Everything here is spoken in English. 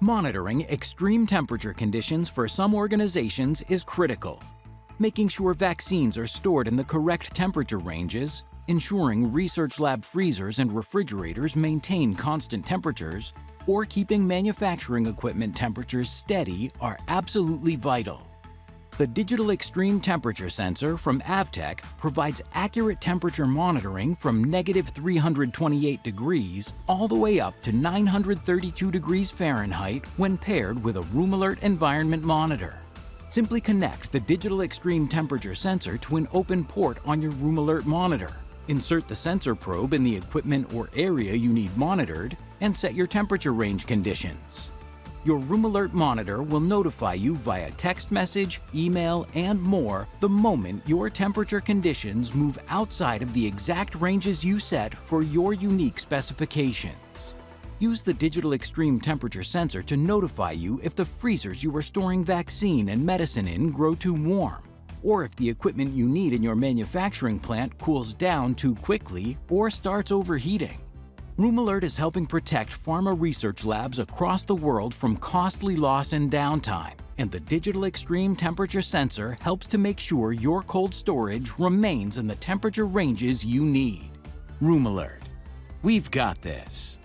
Monitoring extreme temperature conditions for some organizations is critical. Making sure vaccines are stored in the correct temperature ranges, ensuring research lab freezers and refrigerators maintain constant temperatures, or keeping manufacturing equipment temperatures steady are absolutely vital. The Digital Extreme Temperature Sensor from AVTECH provides accurate temperature monitoring from -328 degrees all the way up to 932 degrees Fahrenheit when paired with a Room Alert environment monitor. Simply connect the Digital Extreme Temperature Sensor to an open port on your Room Alert monitor. Insert the sensor probe in the equipment or area you need monitored, and set your temperature range conditions. Your Room Alert monitor will notify you via text message, email, and more the moment your temperature conditions move outside of the exact ranges you set for your unique specifications. Use the Digital Extreme Temperature Sensor to notify you if the freezers you are storing vaccine and medicine in grow too warm, or if the equipment you need in your manufacturing plant cools down too quickly or starts overheating. Room Alert is helping protect pharma research labs across the world from costly loss and downtime, and the Digital Extreme Temperature Sensor helps to make sure your cold storage remains in the temperature ranges you need. Room Alert. We've got this.